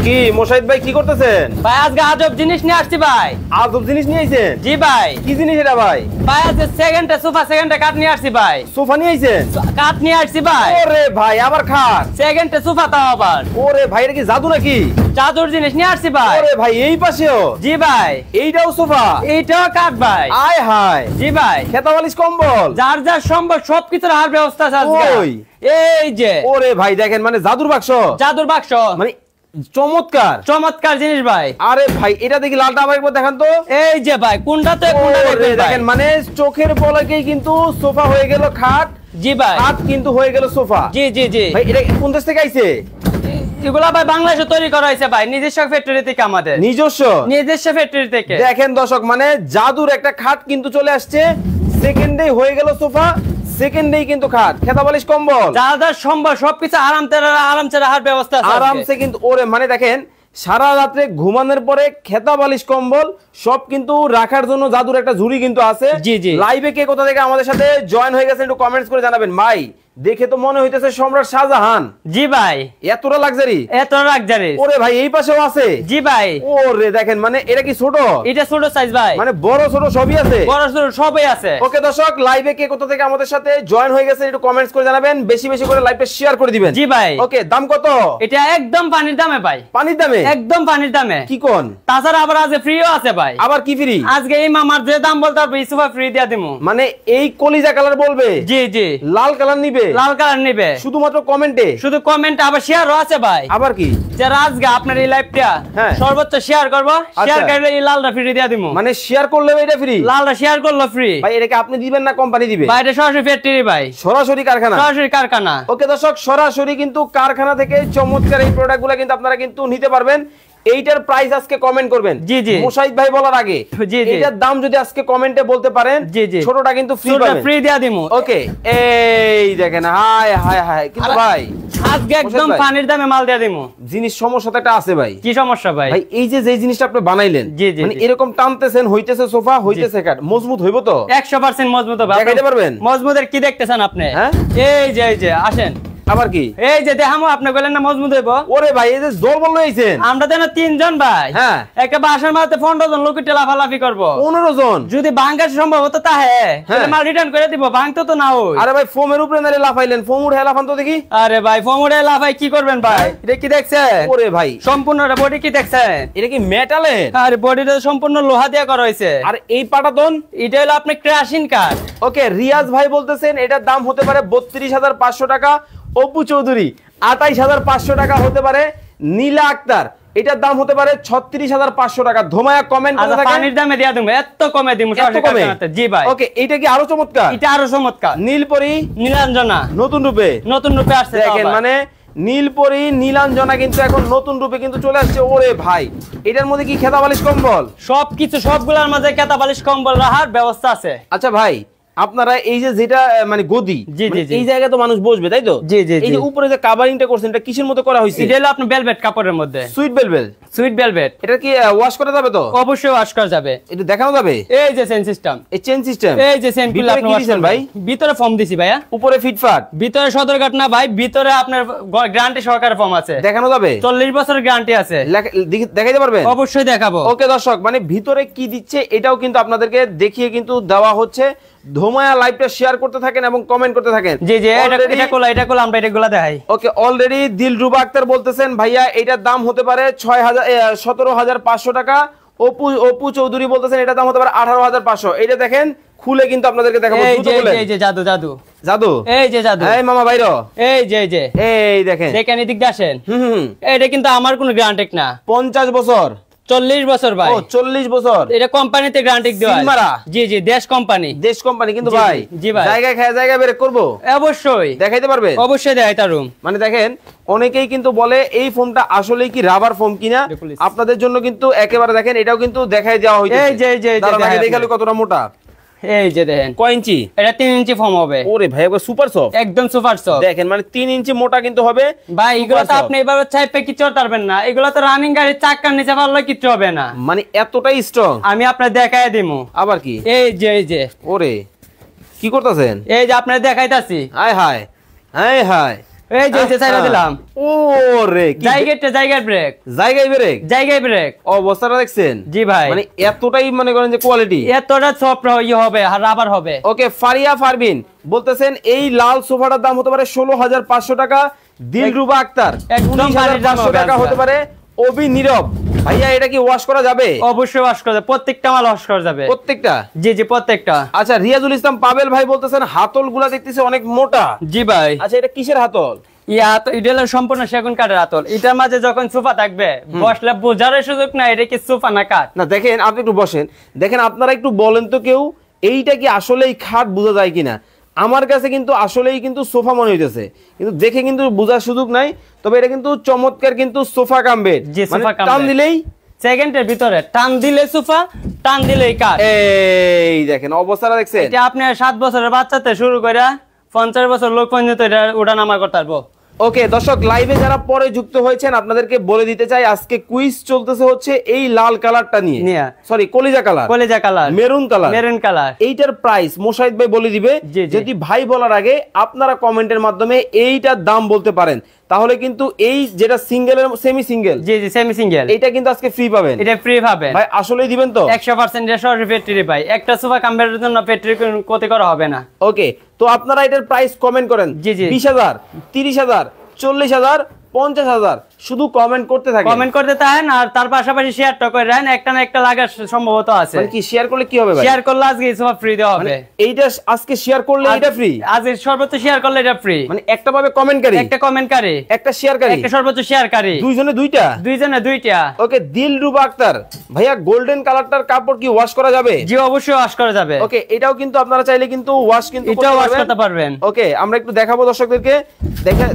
কি মোশাহিদ ভাই কি করতেছেন? ভাই আজকে আজব জিনিস নিয়ে আসছি ভাই। আজব জিনিস নিয়ে আইছেন? জি ভাই। কি জিনিস এটা ভাই? ভাই আজকে সোফা কাঠ নিয়ে আসছি ভাই। সোফা নিয়ে আইছেন? কাঠ নিয়ে আসছি ভাই। ওরে ভাই আবার খাট? সোফা তাও আবার। ওরে ভাই এটা কি জাদু নাকি? জাদুর জিনিস নিয়ে আসছি ভাই। ওরে ভাই এই পাশেও? জি ভাই। এইটাও সোফা? এইটাও কাঠ ভাই। আয় হায়। জি ভাই। খেতা বালিশ কম্বল যার যার সম্ভব সবকিছুর আর ব্যবস্থা আছে আজকে। ওই এই যে ওরে ভাই দেখেন মানে জাদুর বাক্স। জাদুর বাক্স মানে চমৎকার চমৎকার জিনিস ভাই। আরে ভাই এটা দেখি লালটা আবার একবার দেখান তো। এই যে ভাই কোনটাতে কোনটা দেখেন মানে চোখের পলকেই কিন্তু সোফা হয়ে গেল খাট। জি ভাই। খাট কিন্তু হয়ে গেল সোফা। জি জি জি ভাই এটা কোন দেশ থেকে আইছে? এগুলা ভাই বাংলাদেশে তৈরি করা হয়েছে ভাই, নিজস্ব ফ্যাক্টরি থেকে আমাদের। নিজস্ব ফ্যাক্টরি থেকে। দেখেন দর্শক মানে জাদুর একটা খাট কিন্তু চলে আসছে, সেকেন্ডেই হয়ে গেল সোফা, সেকেন্ডেই কিন্তু খাট, খেতা বালিশ কম্বল যা যা সম্ভব সবকিছু আরামসে রাখার ব্যবস্থা আছে আরামসে কিন্তু। ওরে মানে দেখেন সারা রাত্রে ঘুমানোর পরে খেতা বালিশ কম্বল সব কিন্তু রাখার জন্য জাদুর একটা ঝুড়ি কিন্তু আছে। জি জি। লাইভে কে কোথা থেকে আমাদের সাথে জয়েন হয়ে গেছেন একটু কমেন্টস করে জানাবেন। ভাই দেখে তো মনে হইতেছে সম্রাট শাহজাহান। জি ভাই। এতটা লাক্সারি? এতটা লাক্সারি। ওরে ভাই এই পাশেও আছে? জি ভাই। ওরে দেখেন মানে এটা কি ছোট? এটা ছোট সাইজ ভাই। মানে বড় ছোট সবই আছে? বড় ছোট সবই আছে। ওকে দর্শক লাইভে কে কোথা থেকে আমাদের সাথে জয়েন হয়ে গেছে একটু কমেন্টস করে জানাবেন, বেশি বেশি করে লাইভটা শেয়ার করে দিবেন। জি ভাই। ওকে দাম কত? এটা একদম পানির দামে ভাই। পানির দামে? একদম পানির দামে। কি কোন? তাছাড়া আবার আজকে ফ্রিও আছে ভাই। আবার কি ফ্রি? আজকে এই মামার যে দাম বলতে পারবে সোফা ফ্রি দিয়া দিমু। মানে এই কলিজা কালার বলবে? জি জি। লাল কালার নিবে? লাল কালার নিবে শুধুমাত্র কমেন্টে? শুধু কমেন্ট, আবার শেয়ারও আছে ভাই। আবার কি? যারা আজকে আপনার এই লাইভটা সর্বোচ্চ শেয়ার করব, শেয়ার করলে এই লালটা ফ্রি দিয়া দিমু। মানে শেয়ার করলে এটা ফ্রি? লালটা শেয়ার করলে ফ্রি ভাই এটা কি আপনি দিবেন না কোম্পানি দিবে? ভাই এটা সরাসরি ফ্যাক্টরি ভাই, সরাসরি কারখানা? সরাসরি কারখানা। ওকে দর্শক সরাসরি কিন্তু কারখানা থেকে চমৎকার এই প্রোডাক্টগুলো কিন্তু আপনারা কিন্তু নিতে পারবেন। এইটার প্রাইস আজকে কমেন্ট করবেন। জি জি। মুশাহিদ ভাই বলার আগে জি জি, এটার দাম যদি আজকে কমেন্টে বলতে পারেন জি জি, ছোটটা কিন্তু ফ্রি পাবেন, ফ্রি দেয়া দিমু। ওকে এই দেখেন হাই হাই হাই। কিন্তু ভাই আজকে একদম পানির দামে মাল দেয়া দিমু। জিনিস সমস্যা তো একটা আছে ভাই। কি সমস্যা ভাই? ভাই এই যে জিনিসটা আপনি বানাইলেন মানে এরকম টানতেছেন, হইতেছে সোফা, হইতেছে কাঠ, মজবুত হইবো তো? 100% মজবুত হবে। দেখাইতে পারবেন? মজবুতের কি দেখতেছেন আপনি? হ্যাঁ এই যে আসেন। আবার কি? এই যে দেখামো, আপনি বলেন না মজবুত হইব। ওরে ভাই এই যে জোর বল লইছেন। আমরা দেন 3 জন ভাই। হ্যাঁ একটা বাসার মধ্যে 15 জন লোক লাফালাফি করব। 15 জন? যদি ভাঙার সম্ভব হতো তাহে তাহলে মাল রিটার্ন করে দিব, ভাঙতো তো না ওই। আরে ভাই ফোমের উপরে নারে লাফাইলেন, ফোম উঠে লাফান তো দেখি। আরে ভাই ফোম উঠে লাফাই কি করবেন ভাই? এটা কি দেখছেন? ওরে ভাই সম্পূর্ণ বডি কি দেখছেন? এটা কি মেটালের? আরে বডিটা সম্পূর্ণ লোহা দিয়ে করা হয়েছে। আর এই পাটাতন? এটা হলো আপনি ক্রাশিং কাঠ। ওকে রিয়াজ ভাই বলতেছেন এটার দাম হতে পারে 32,500 টাকা। অপু চৌধুরী 28,500 টাকা হতে পারে। নীলা আক্তার এটার দাম হতে পারে 36,500 টাকা। ধোমায়া কমেন্ট করে থাকেন। পানির দামে দিয়া দেব, এত কমে দিমু সরাসরি। জি ভাই। ওকে এটা কি আরো চমৎকার? এটা আরো চমৎকার। নীলপরি নীলাঞ্জনা নতুন রূপে আসছে। দেখেন মানে নীলপরি নীলাঞ্জনা কিন্তু এখন নতুন রূপে কিন্তু চলে আসছে। ওরে ভাই এটার মধ্যে কি খেতা বালিশ কম্বল? সবকিছু সবগুলোর মাঝে খেতা বালিশ কম্বল রাখার ব্যবস্থা আছে। আচ্ছা ভাই আপনারা এই যে যেটা মানে গদি এই জায়গায় তো মানুষ বসবে তাই তো? এই যে উপরে যে কাভারিংটা করছেন এটা কিসের মতো করা হয়েছে? এটা হলো আপনার ভেলভেট কাপড়ের মধ্যে। Sweet velvet. এটা কি ওয়াশ করা যাবে তো? অবশ্যই ওয়াশ করা যাবে। এটা দেখানো যাবে? এই যে চেইন সিস্টেম, এই যে চেইন গুলো আপনি ওয়াশ করেন ভাই। ভিতরে ফর্ম দিছি ভাইয়া, উপরে ফিটফাট, ভিতরে সদরঘাট না ভাই, ভিতরে আপনার গ্যারান্টি সহকারে ফর্ম আছে। দেখানো যাবে? 40 বছরের গ্যারান্টি আছে। দেখাইতে পারবেন? অবশ্যই দেখাবো। ওকে দর্শক মানে ভিতরে কি দিচ্ছে এটাও কিন্তু আপনাদেরকে দেখিয়ে কিন্তু দেওয়া হচ্ছে। ধোমায়া লাইভটা শেয়ার করতে থাকেন এবং কমেন্ট করতে থাকেন। জি জি এটা কোলা আমরা এটাগুলা দেখাই। ওকে অলরেডি দিলরুবা আক্তার বলতেছেন ভাইয়া এটার দাম হতে পারে 17,500 টাকা। অপু চৌধুরী বলতেছেন এটার দাম হতে পারে 18,500। এটা দেখেন খুলে কিন্তু আপনাদেরকে দেখাবো। এই যে জাদু এই যে জাদু। এই মামা বাইরো এই যে এই দেখেন এদিক দিয়ে আসেন। এটা কিন্তু আমার কোনো গ্যারান্টি না। 50 বছর 40 বছর ভাই। 40 বছর? এটা কোম্পানিতে গ্যারান্টি দেওয়া। জি দেশ কোম্পানি কিন্তু ভাই। জি ভাই জায়গা খায় জায়গা বের করব অবশ্যই দেখাইতে পারবে। অবশ্যই দেখাইতে পারুম। মানে দেখেন অনেকেই কিন্তু বলে এই ফোমটা আসলে কি রাবার ফোম কিনা। আপনাদের জন্য কিন্তু একেবারে দেখেন এটাও কিন্তু দেখাই দেওয়া হইছে। এই যে দেখালে কতটা মোটা। এই যে দেখেন কয় ইঞ্চি? এটা 3 ইঞ্চি ফর্ম হবে। ওরে ভাই সুপার সফট, একদম সুপার সফট। দেখেন মানে 3 ইঞ্চি মোটা কিন্তু হবে ভাই। এগুলো তো আপনি এভাবে চাইপে কি চড়তে পারবেন না। এগুলো তো রানিং গাড়ির চাকার নিচে পারলে কিছু হবে না। মানে এতটাই স্ট্রং। আমি আপনাদের দেখায় দিমু। আবার কি? এই যে ওরে কি করতেছেন? এই যে আপনাদের দেখাইতাছি। হায় হায় হায় হায় এই যে চাইরা দিলাম। ওরে জায়গায় ব্রেক, জায়গায় ব্রেক অবস্থাটা দেখছেন? জি ভাই, মানে এতটাই মনে করেন যে কোয়ালিটি, এতটা সফট হবে আর রাবার হবে। ওকে, ফারিয়া ফারবিন বলতেছেন এই লাল সোফাটার দাম হতে পারে 16,500 টাকা। দিলরুবা আক্তার 19,500 টাকা হতে পারে। অভি নীরব ভাইয়া এটা কি ওয়াশ করা যাবে? অবশ্যই ওয়াশ করা যাবে, প্রত্যেকটা মাল ওয়াশ করা যাবে। প্রত্যেকটা? জি জি প্রত্যেকটা। আচ্ছা, রিয়াজুল ইসলাম পাবেল ভাই বলতেছেন হাতলগুলা দেখতেছে অনেক মোটা। জি ভাই। আচ্ছা, এটা কিসের হাতল? এটা হলো সম্পূর্ণ সেগুন কাঠের হাতল। এটার মাঝে যখন সোফা থাকবে বসলে বোঝার সুযোগ নাই এটা কি সোফা না কাঠ। না দেখেন, আপনি একটু বসেন, দেখেন আপনারা একটু বলেন তো কেউ এইটা কি আসলেই খাট বোঝা যায় কিনা। আমার কাছে কিন্তু আসলেই কিন্তু সোফা মনে হইতেছে, কিন্তু দেখে কিন্তু বোঝার সুযোগ নাই। তবে এটা কিন্তু চমৎকার কিন্তু সোফা কাম বেড, মানে টান দিলেই সেকেন্ডের ভিতরে টান দিলে সোফা, টান দিলেই কাঠ। এই দেখেন অবস্থাটা দেখছেন? এটা আপনি 7 বছরের বাচ্চাতে শুরু করে 50 বছর লোক পর্যন্ত এটা ওঠা নামা করতে পারবো। ওকে দর্শক, লাইভে যারা পরে যুক্ত হয়েছেন আপনাদেরকে বলে দিতে চাই আজকে কুইজ চলতেছে হচ্ছে এই লাল কালারটা নিয়ে, সরি কলিজা কালার, মেরুন কালার। এইটার প্রাইস মোশাহিদ ভাই বলে দিবে। যদি ভাই বলার আগে আপনারা কমেন্টের মাধ্যমে এইটার দাম বলতে পারেন, তাহলে কিন্তু এই যেটা সিঙ্গেল এর সেমি সিঙ্গেল, জি জি সেমি সিঙ্গেল, এটা কিন্তু আজকে ফ্রি পাবেন। এটা ফ্রি পাবেন ভাই, আসলেই দিবেন তো? 100% রেশর ফ্যাক্টরি ভাই, একটা সোফা কাম্বারের জন্য ফ্যাক্টরি ক্ষতি করা হবে না। ওকে, তো আপনারা এটার প্রাইস কমেন্ট করেন। 20,000, 30,000, 40,000, 50,000 শুধু কমেন্ট করতে থাকেন, আর তার পাশাপাশি শেয়ারটা করে দেন। একটা না একটা লাগার সম্ভবত আছে। মানে কি শেয়ার করলে কি হবে ভাই? শেয়ার করলে আজকে সোফা ফ্রি দেওয়া হবে। এইটা আজকে শেয়ার করলে এটা ফ্রি, আজকে সর্বোচ্চ শেয়ার করলে এটা ফ্রি। মানে একটা পাবে কমেন্টকারী, একটা শেয়ারকারী, একটা সর্বোচ্চ শেয়ারকারী, দুইজনে দুইটা। ওকে, দিলরুবা আক্তার ভাইয়া গোল্ডেন কালারটার কাপড় কি ওয়াশ করা যাবে? জি অবশ্যই ওয়াশ করা যাবে। ওকে, এটাও কিন্তু আপনারা চাইলে কিন্তু ওয়াশ কিন্তু করতে পারবেন। ওকে, আমরা একটু দেখাবো দর্শকদেরকে। দেখেন,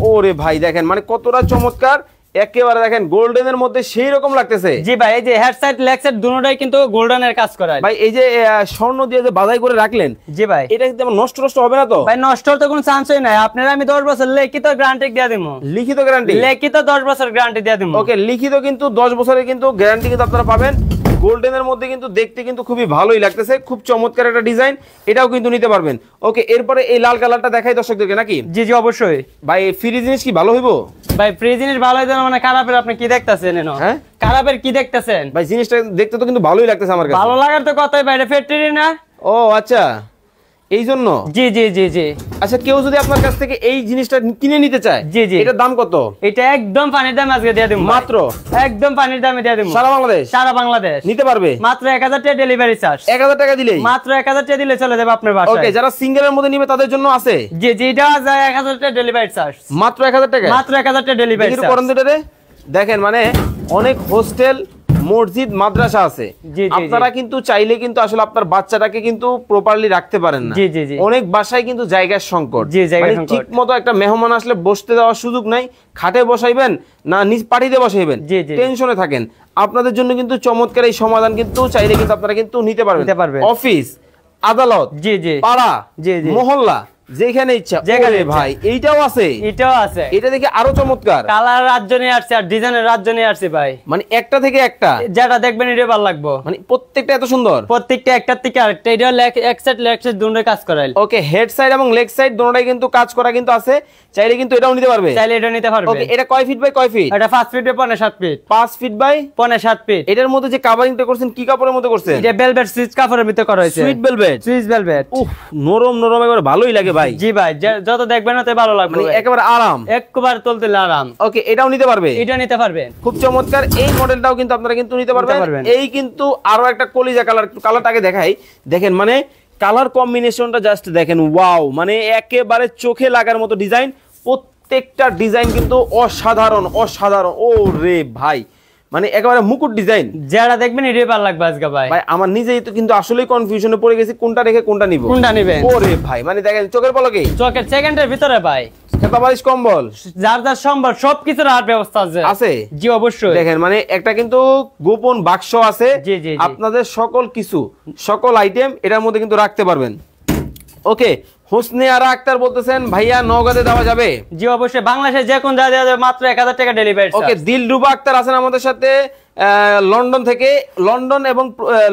ওরে ভাই দেখেন মানে কতটা চমৎকার, একেবারে দেখেন গোল্ডেনের মধ্যে সেই রকম লাগতেছে। জি ভাই, এই যে হেড সাইড লেগ সাইড দুটোটাই কিন্তু গোল্ডেনের কাজ করা ভাই। এই যে স্বর্ণ দিয়ে যে বাধাই করে রাখলেন, জি ভাই, এটা কিন্তু নষ্ট হবে না তো? ভাই নষ্ট হতে কোনো চান্সই নাই। আপনারা আমি 10 বছর লিখিত গ্যারান্টি দিয়ে দেব। লিখিত গ্যারান্টি? লিখিত 10 বছর গ্যারান্টি দিয়ে দেব। ওকে, লিখিত কিন্তু 10 বছরের কিন্তু গ্যারান্টি কিন্তু আপনারা পাবেন। গোল্ডেনের মধ্যে কিন্তু দেখতে কিন্তু খুবই ভালোই লাগতেছে, খুব চমৎকার একটা ডিজাইন, এটাও কিন্তু নিতে পারবেন। ওকে, এরপরে এই লাল কালারটা দেখাই দর্শকদেরকে নাকি? জি জি অবশ্যই। ভাই ফ্রি জিনিস কি ভালো হইবো? ভাই ফ্রি জিনিস ভালো হইতো মানে খারাপের আপনি কি দেখতাছেন? হ্যাঁ, খারাপের কি দেখতাছেন? ভাই জিনিসটা দেখতে তো কিন্তু ভালোই লাগতেছে আমার কাছে। ভালো লাগার তো কথাই, বাইরে ফ্যাক্টরি না। ও আচ্ছা, এই জন্য। জি জি জি জি। আচ্ছা, কেউ যদি আপনার কাছ থেকে এই জিনিসটা কিনে নিতে চায়, জি জি, এটার দাম কত? এটা একদম পানির দাম আজকে দিয়ে দেব, মাত্র একদম পানির দামে দিয়ে দেব। সারা বাংলাদেশ নিতে পারবে মাত্র 1000 টাকা ডেলিভারি চার্জ। 1000 টাকা দিলেই, মাত্র 1000 টাকা দিলে চলে যাবে আপনার বাসায়। ওকে, যারা সিঙ্গেলের মধ্যে নিবে তাদের জন্য আছে। জি জি, এটা যায় 1000 টাকা ডেলিভারি চার্জ। মাত্র 1000 টাকা? মাত্র 1000 টাকা ডেলিভারি চার্জ। করেন দুটারে দেখেন, মানে অনেক হোস্টেল, মসজিদ, মাদ্রাসা আছে, আপনারা কিন্তু চাইলে কিন্তু আসলে আপনার বাচ্চাটাকে কিন্তু প্রপারলি রাখতে পারেন না। অনেক বাসায় কিন্তু জায়গার সংকট, ঠিক মতো একটা মেহমান আসলে বসতে দেওয়ার সুযোগ নাই। খাটে বসাইবেন না নিজ পাটিতে বসাইবেন, টেনশনে থাকেন। আপনাদের জন্য কিন্তু চমৎকার এই সমাধান কিন্তু চাইলে কিন্তু আপনারা কিন্তু নিতে পারবেন। অফিস, আদালত, পাড়া, মহল্লা, যেখানে ইচ্ছা। ভাই এইটাও আছে? এটাও আছে। এটা দেখে আরো চমৎকার, কালার রাজ্য নিয়ে আসছে আর ডিজাইনের রাজ্য নিয়ে আসছে ভাই। মানে একটা থেকে একটা, যেটা দেখবেন এটা ভালো লাগবে। মানে প্রত্যেকটা এত সুন্দর, প্রত্যেকটা একটার থেকে আরেকটা। এটা এক সাইড লেগ সাইড দুটোই কাজ করাইল। ওকে, হেড সাইড এবং লেগ সাইড দুটোই কিন্তু কাজ করা কিন্তু আছে, চাইলে কিন্তু এটাও নিতে পারবে। চাইলে এটা নিতে পারবে। ওকে, এটা কয় ফিট বাই কয় ফিট? এটা 5 feet by 7 feet. 5 feet by 7 feet. এটার মধ্যে যে কভারিংটা করছেন কি কাপড়ের মধ্যে করছেন? এটা ভেলভেট সুইচ কাপড়ের ভিতরে করা হয়েছে। Sweet velvet, switch velvet. উফ, নরম নরম, একবার ভালোই লাগে ভাই। জি ভাই, যত দেখবেন তত ভালো লাগবে, মানে একেবারে আরাম, একবার তুলতে আরাম। ওকে, এটাও নিতে পারবে? এটা নিতে পারবেন। খুব চমৎকার এই মডেলটাও কিন্তু আপনারা কিন্তু নিতে পারবেন। এই কিন্তু আরো একটা কলিজা কালার, কালারটাকে দেখাই। দেখেন মানে কালার কম্বিনেশনটা জাস্ট দেখেন, ওয়াও, মানে একেবারে চোখে লাগার মতো ডিজাইন। প্রত্যেকটা ডিজাইন কিন্তু অসাধারণ অসাধারণ। ও রে ভাই, মানে একেবারে মুকুট ডিজাইন, যারা দেখবেন এটাই ভালো লাগবে আজকে ভাই। ভাই আমার নিজেই তো কিন্তু আসলেই কনফিউশনে পড়ে গেছি, কোনটা রেখে কোনটা নিব, কোনটা নেবেন। ওরে ভাই, মানে দেখেন চোখের পলকে, চোখের সেকেন্ডের ভিতরে ভাই খেতা বালিশ কম্বল যার যার সম্ভব সবকিছুর আর ব্যবস্থা আছে। জি অবশ্যই। দেখেন মানে একটা কিন্তু গোপন বাক্স আছে, আপনাদের সকল কিছু সকল আইটেম এটার মধ্যে কিন্তু রাখতে পারবেন। ওকে, হোসনে আরা আক্তার বলতেছেন ভাইয়া নগদে দেওয়া যাবে? জি অবশ্যই, বাংলাদেশে যে কোন জায়গায় দেওয়া যাবে, মাত্র 1000 টাকা ডেলিভারি। ওকে, দিলরুবা আক্তার আছেন আমাদের সাথে লন্ডন থেকে। লন্ডন এবং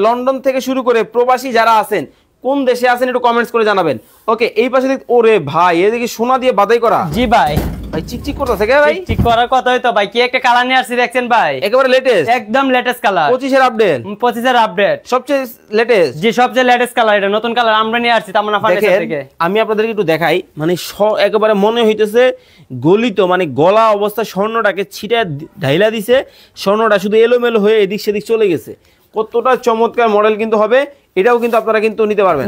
লন্ডন থেকে শুরু করে প্রবাসী যারা আছেন কোন দেশে আছেন একটু কমেন্টস করে জানাবেন। ওকে, এই পাশে ওরে ভাই এদিকে সোনা দিয়ে বাদাই করা। জি ভাই, ভাই চিকচিক করতেছে কে ভাই? ঠিক করার কথাই তো ভাই, কি একটা কালার নিয়ে আসছি দেখছেন ভাই, একেবারে লেটেস্ট, একদম লেটেস্ট কালার, 25 এর আপডেট, 25 এর আপডেট, সবচেয়ে লেটেস্ট। জি সবচেয়ে লেটেস্ট কালার, এটা নতুন কালার আমরা নিয়ে আসছি তামান্না ফার্নিচার থেকে। আমি আপনাদেরকে একটু দেখাই, মানে একেবারে মনে হইতেছে গলিত, মানে গলা অবস্থা স্বর্ণটাকে ছিটা ঢাইলা দিছে, স্বর্ণটা শুধু এলোমেলো হয়ে এদিক সেদিক চলে গেছে। কতটা চমৎকার মডেল কিন্তু হবে, এটাও কিন্তু আপনারা কিন্তু নিতে পারবেন।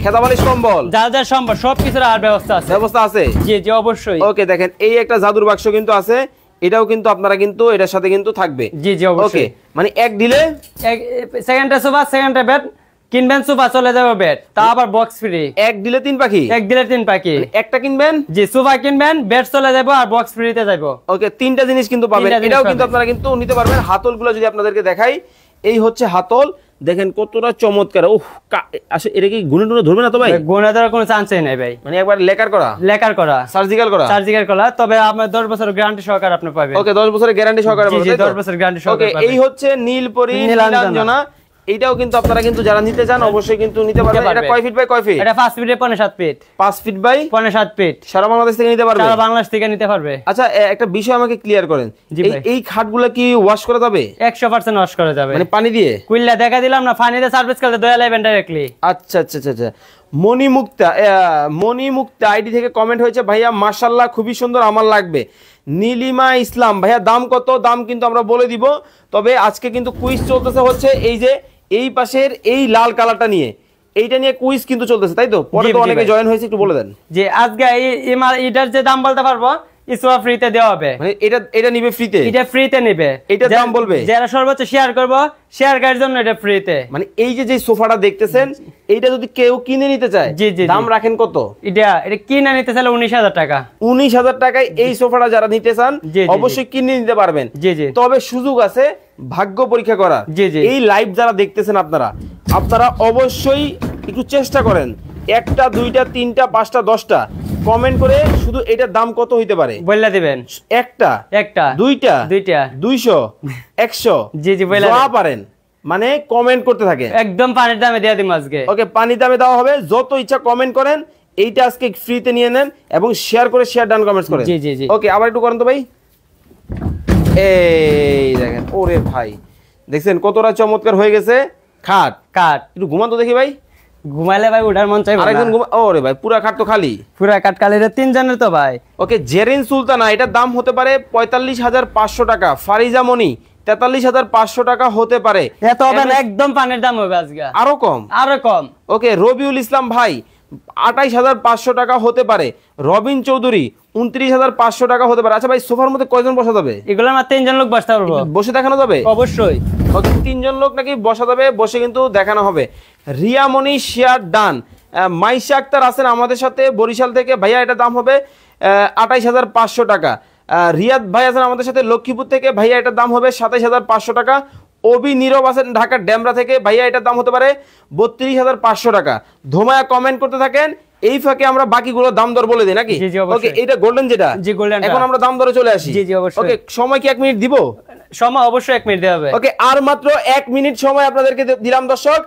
খেতা বালিশ কম্বল যা যা সম্ভব সবকিছুর আর ব্যবস্থা আছে। জি জি অবশ্যই। ওকে, দেখেন এই একটা জাদুর বাক্স কিন্তু আছে, এটাও কিন্তু আপনারা কিন্তু এটার সাথে কিন্তু থাকবে। জি জি অবশ্যই। ওকে, মানে এক দিলে সেকেন্ডে সোফা, সেকেন্ডে বেড কিনবেন, সোফা চলে যাবে বেড, তা আবার বক্স ফ্রি। এক দিলে 3 পাখি, এক দিলে 3 পাখি। একটা কিনবেন, জি সোফা কিনবেন, বেড চলে যাবে আর বক্স ফ্রিতে যাবে। ওকে, 3টা জিনিস কিন্তু পাবেন, এটাও কিন্তু আপনারা কিন্তু নিতে পারবেন। হাতলগুলো যদি আপনাদেরকে দেখাই, এই হচ্ছে হাতল, দেখেন কতটা চমৎকার। ওহ, আসলে এটা কি গুণে টুনে ধরবে না তো ভাই? গুণে ধরার কোনো চান্সই নাই ভাই, মানে একবার লেকার করা, সার্জিক্যাল করা, তবে আপনার 10 বছরের গ্যারান্টি সহকারে আপনি পাবেন। ওকে, 10 বছরের গ্যারান্টি সহকারে পাবেন। জি 10 বছরের গ্যারান্টি সহকারে পাবেন। ওকে, এই হচ্ছে নীলপরি নীলাঞ্জনা, এইটাও কিন্তু আপনারা কিন্তু যারা নিতে চান অবশ্যই কিন্তু নিতে পারবেন। এটা কয় ফিট বাই কয় ফিট? এটা 5 ফিটে 5.7 ফিট। 5 feet by 5.7 feet. সারা বাংলাদেশ থেকে নিতে পারবে? সারা বাংলাদেশ থেকে নিতে পারবে। আচ্ছা, একটা বিষয় আমাকে ক্লিয়ার করেন, এই খাটগুলো কি ওয়াশ করা যাবে? 100% ওয়াশ করা যাবে, মানে পানি দিয়ে? কুইল্লা দেখা দিলাম না, পানিতে সার্ভিস করতে দয়া লাইবেন ডাইরেক্টলি। আচ্ছা আচ্ছা আচ্ছা। মণিমুক্তা আইডি থেকে কমেন্ট হয়েছে, ভাইয়া মাশাআল্লাহ খুবই সুন্দর, আমার লাগবে। নীলিমা ইসলাম, ভাইয়া দাম কত? দাম কিন্তু আমরা বলে দিব, তবে আজকে কিন্তু কুইজ চলতেছে হচ্ছে এই যে এই পাশের এই লাল কালারটা নিয়ে, এইটা নিয়ে কুইজ কিন্তু চলতেছে, তাই তো? পরে তো অনেকে জয়েন হয়েছে, একটু বলে দেন। যে আজকে এটার যে দাম বলতে পারবো, ইসওয়া ফ্রিতে দেওয়া হবে। মানে এটা নিবে ফ্রিতে? এটা ফ্রিতে নিবে, এটা দাম বলবে যারা সর্বোচ্চ শেয়ার করব, শেয়ার করার জন্য এটা ফ্রিতে। মানে এই যে সোফাটা দেখতেছেন, এইটা যদি কেউ কিনে নিতে চায়, দাম রাখেন কত? এটা কিনে নিতে চাইলে 19,000 টাকা। 19,000 টাকায় এই সোফাটা যারা নিতে চান অবশ্যই কিনে নিতে পারবেন। তবে সুযোগ আছে ভাগ্য পরীক্ষা করার। এই লাইভ যারা দেখতেছেন আপনারা অবশ্যই একটু চেষ্টা করেন, 1টা 2টা 3টা 5টা 10টা কমেন্ট করে শুধু এটার দাম কত হইতে পারে বললা দিবেন। 1টা 2টা 200 100 জি জি বললা যা পারেন, মানে কমেন্ট করতে থাকে, একদম পানির দামে দিয়ে দিম আজকে। ওকে, পানির দামে দেওয়া হবে, যত ইচ্ছা কমেন্ট করেন, এইটা আজকে ফ্রিতে নিয়ে নেন এবং শেয়ার করে ডান কমেন্টস করেন। জি জি জি। ওকে, আবার একটু করেন তো ভাই। এই দেখেন, ওরে ভাই দেখছেন কতটা চমৎকার হয়ে গেছে খাট। একটু ঘুমান তো দেখি ভাই। ঘুমাইলে ভাই উঠার মন চাইবে। আরেকজন ওরে ভাই পুরা খাট তো খালি, পুরা খাট খালি, এটা 3 জনের তো ভাই। ওকে, জেরিন সুলতানা, এটার দাম হতে পারে 45,500 টাকা। ফারিজা মনি 43,500 টাকা হতে পারে। এত হবে না, একদম পানির দাম হবে আজকে, আরো কম। ওকে, রবিউল ইসলাম ভাই 28,500 টাকা হতে পারে। রবিন চৌধুরী 29,500 টাকা হতে পারে। আচ্ছা ভাই, সোফার মধ্যে কয়জন বসা যাবে? এগুলো আমরা 3 জন লোক বসতে পারবো, বসে দেখানো যাবে অবশ্যই। ওকে, 3 জন লোক নাকি বসা যাবে, বসে কিন্তু দেখানো হবে। Riyamoni share done. মাইশা আক্তার আছেন আমাদের সাথে বরিশাল থেকে, ভাইয়া এটা দাম হবে 28,500 টাকা। রিয়াদ ভাই আছেন আমাদের সাথে লক্ষ্মীপুর থেকে, ভাইয়া এটার দাম হবে 27,500 টাকা। অবি নীরব আছেন ঢাকার ড্যামরা থেকে, ভাইয়া এটার দাম হতে পারে 32,500 টাকা। ধোমায়া কমেন্ট করতে থাকেন, এই ফাঁকে আমরা বাকিগুলো দাম দর বলে দিই নাকি? ওকে, এটা গোল্ডেন যেটা, এখন আমরা দাম দরে চলে আসি। ওকে, সময় কি 1 মিনিট দিব? সময় অবশ্যই 1 মিনিট দেওয়া হবে। ওকে, আর মাত্র 1 মিনিট সময় আপনাদেরকে দিলাম দর্শক।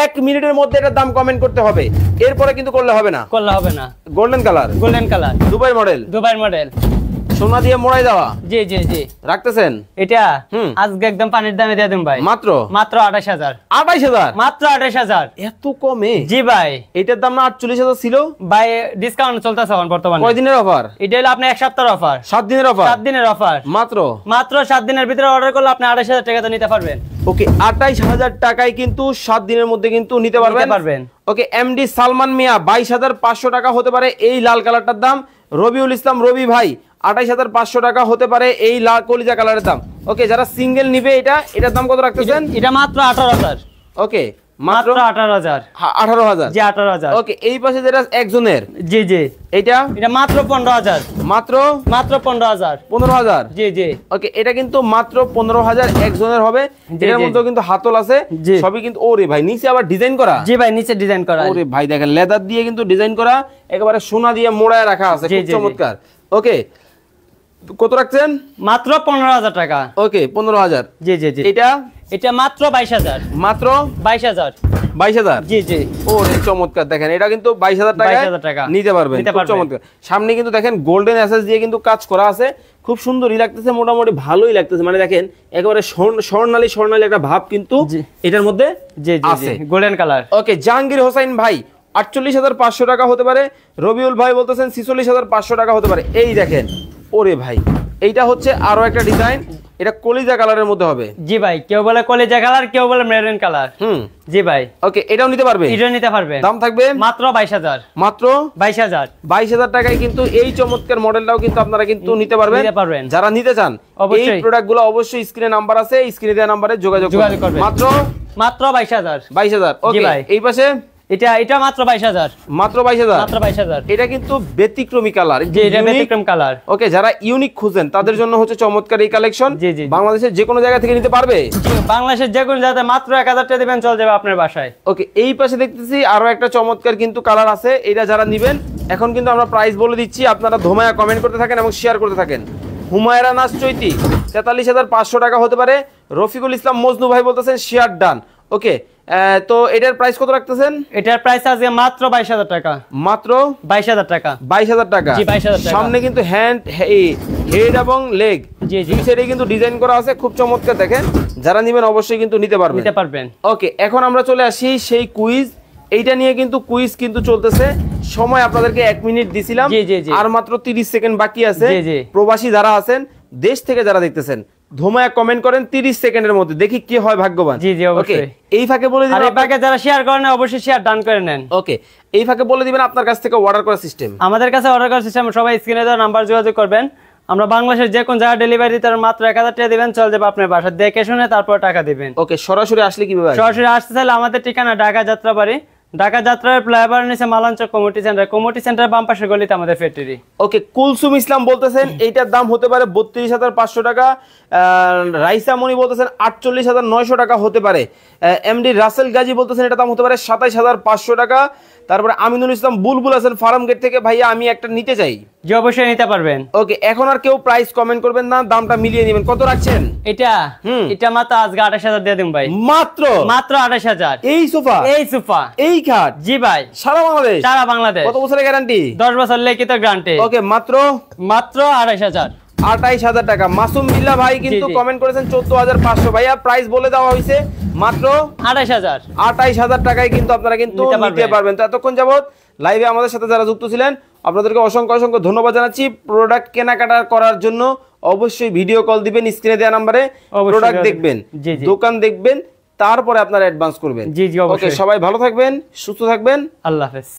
1 মিনিটের মধ্যে এটার দাম কমেন্ট করতে হবে, এরপরে কিন্তু করলে হবে না। গোল্ডেন কালার, দুবাই মডেল, সোনা দিয়ে মোড়াই দেওয়া। জি জি জি, রাখতেছেন এটা? আজকে একদম পানির দামে দিয়ে দেন ভাই, মাত্র 28,000। 28,000 মাত্র 28,000, এত কমে? জি ভাই, এটার দাম না 48,000 ছিল ভাই, ডিসকাউন্ট চলতেছে এখন বর্তমানে। কয় দিনের অফার এটা? হলো আপনি 1 সপ্তাহের অফার, 7 দিনের অফার। 7 দিনের অফার, মাত্র 7 দিনের ভিতরে অর্ডার করলে আপনি 28,000 টাকা তো নিতে পারবেন। ওকে, 28,000 টাকায় কিন্তু 7 দিনের মধ্যে কিন্তু নিতে পারবেন। ওকে, এমডি সালমান মিয়া 22,500 টাকা হতে পারে এই লাল কালারটার দাম। রবিউল ইসলাম রবি ভাই 28,500 টাকা হতে পারে এই লাল কলিজা কালারের দাম। ওকে, যারা সিঙ্গেল নিবে এটার দাম কত রাখতেছেন? এটা মাত্র 18,000। ওকে, মাত্র 18,000। 18,000 জি, 18,000। ওকে, এই পাশে যেটা একজনের, জি জি, এটা মাত্র 15,000। মাত্র 15,000। 15,000 জি জি। ওকে, এটা কিন্তু মাত্র 15,000 একজনের হবে। এর মধ্যে কিন্তু হাতল আছে সবই কিন্তু। ওরে ভাই, নিচে আবার ডিজাইন করা। জি ভাই, নিচে ডিজাইন করা। ওরে ভাই দেখেন, লেদার দিয়ে কিন্তু ডিজাইন করা, একেবারে সোনা দিয়ে মোড়ায় রাখা আছে, খুব চমৎকার। ওকে, কত রাখছেন? মাত্র 15,000 টাকা। ওকে 15,000। জি জি জি। এটা মাত্র 22,000। মাত্র 22,000। 22,000। জি জি। ওরে চমৎকার, দেখেন এটা কিন্তু 22,000 টাকা নিতে পারবেন। খুব চমৎকার। সামনে কিন্তু দেখেন গোল্ডেন অ্যাসেস দিয়ে কিন্তু কাজ করা আছে, খুব সুন্দরই লাগতেছে, মোটামুটি ভালোই লাগতেছে। মানে দেখেন একেবারে স্বর্ণালী একটা ভাব কিন্তু এটার মধ্যে আছে, গোল্ডেন কালার। ওকে জাহাঙ্গীর হোসেন ভাই 48,500 টাকা হতে পারে। রবিউল ভাই বলতেছেন 46,500 টাকা হতে পারে। এই দেখেন, ওরে ভাই এইটা হচ্ছে আরো একটা ডিজাইন, এটা কলিজা কালারের মধ্যে হবে। জি ভাই, কেউ বলে কলিজা কালার, কেউ বলে মেরুন কালার। জি ভাই। ওকে এটাও নিতে পারবে? এটাও নিতে পারবে। দাম থাকবে মাত্র 22,000। মাত্র 22,000। 22,000 টাকায় কিন্তু এই চমৎকার মডেলটাও কিন্তু আপনারা কিন্তু নিতে পারবেন। যারা নিতে চান এই প্রোডাক্টগুলো অবশ্যই স্ক্রিনে নাম্বার আছে, স্ক্রিনে দেওয়া নম্বরে যোগাযোগ করবেন। মাত্র 22,000। 22,000। ওকে এই পাশে এটা মাত্র 22,000। মাত্র 22,000। মাত্র 22,000। এটা কিন্তু ব্যতিক্রমী কালার। জি, এটা ব্যতিক্রম কালার। ওকে যারা ইউনিক খুঁজেন তাদের জন্য হচ্ছে চমৎকার এই কালেকশন। বাংলাদেশের যে কোনো জায়গা থেকে নিতে পারবে। জি, বাংলাদেশের যে কোনো জায়গায় মাত্র 1,000 টাকা দিবেন, চলে যাবে আপনার বাসায়। ওকে এই পাশে দেখতেছি আরো একটা চমৎকার কিন্তু কালার আছে। এটা যারা নেবেন এখন কিন্তু আমরা প্রাইস বলে দিচ্ছি, আপনারা ধোমায়া কমেন্ট করতে থাকেন এবং শেয়ার করতে থাকেন। হুমায়রা নাজ চৈতি 43,500 টাকা হতে পারে। রফিকুল ইসলাম মজনু ভাই বলতেছেন শেয়ার ডান। ওকে তো এটার প্রাইস কত রাখতেছেন? এটার প্রাইস আজকে মাত্র 22,000 টাকা। মাত্র 22,000 টাকা। 22,000 টাকা। জি 22,000 টাকা। সামনে কিন্তু হেড এবং লেগ দুই সাইডে কিন্তু ডিজাইন করা আছে, খুব চমৎকার। দেখেন যারা নেবেন অবশ্যই কিন্তু নিতে পারবেন। ওকে এখন আমরা চলে আসি সেই কুইজ। এইটা নিয়ে কিন্তু কুইজ কিন্তু চলতেছে। সময় আপনাদেরকে 1 মিনিট দিছিলাম, আর মাত্র 30 সেকেন্ড বাকি আছে। প্রবাসী যারা আছেন, দেশ থেকে যারা দেখতেছেন, ধোমায়া কমেন্ট করেন 30 সেকেন্ডের মধ্যে, দেখি কি হয় ভাগ্যবান। জি জি অবশ্যই। এই ফাঁকে বলে দিবেন, আর এই ফাঁকে যারা শেয়ার করেন অবশ্যই শেয়ার ডান করে নেন। ওকে এই ফাঁকে বলে দিবেন আপনার কাছ থেকে অর্ডার করার সিস্টেম। আমাদের কাছে অর্ডার করার সিস্টেম সবাই স্ক্রিনে দেওয়া নাম্বার যোগাযোগ করবেন। আমরা বাংলাদেশের যে কোন জায়গায় ডেলিভারি দিতে মাত্র 1,000 টাকা দিবেন, চলে যাবে আপনার বাসা, দেখে শুনে তারপর টাকা দিবেন। ওকে সরাসরি আসলে কিভাবে? সরাসরি আসতে চাইলে আমাদের ঠিকানা ঢাকা যাত্রাবাড়ি, ঢাকা যাত্রার ফ্লাইওভার নিচে মালাঞ্চল কমিউনিটি সেন্টার বাম পাশের গলিতে আমাদের ফ্যাক্টরি। ওকে কুলসুম ইসলাম বলতেছেন এইটার দাম হতে পারে 32,500 টাকা। রাইসা মনি বলতেছেন 48,900 টাকা হতে পারে। এমডি রাসেল গাজী বলতেছেন এটা দাম হতে পারে 27,500 টাকা। তারপরে আমিনুল ইসলাম বুলবুল আছেন ফার্ম গেট থেকে, ভাইয়া আমি একটা নিতে চাই। জি অবশ্যই নিতে পারবেন। ওকে এখন আর কেউ প্রাইস কমেন্ট করবেন না, দামটা মিলিয়ে নেবেন। কত রাখছেন এটা মাত্র আজকে 28,000 দিয়ে দিন ভাই। মাত্র 28,000। এই সোফা এই খাট? জি ভাই, সারা বাংলাদেশ। কত বছরের গ্যারান্টি? 10 বছর লিখিত গ্যারান্টি। ওকে মাত্র 28,000। 28,000 টাকা। মাসুম বিল্লাহ ভাই কিন্তু কমেন্ট করেছেন 14,500। ভাইয়া প্রাইস বলে দেওয়া হয়েছে মাত্র 28,000। 28,000 টাকায় কিন্তু আপনারা কিন্তু নিতে পারবেন। তো এতক্ষণ যাবত লাইভে আমাদের সাথে যারা যুক্ত ছিলেন আপনাদেরকে অসংখ্য ধন্যবাদ জানাচ্ছি। প্রোডাক্ট কেনাকাটা করার জন্য অবশ্যই ভিডিও কল দিবেন, স্ক্রিনে দেওয়া নম্বরে প্রোডাক্ট দেখবেন, দোকান দেখবেন, তারপরে আপনারা অ্যাডভান্স করবেন। ওকে সবাই ভালো থাকবেন, সুস্থ থাকবেন, আল্লাহ হাফেজ।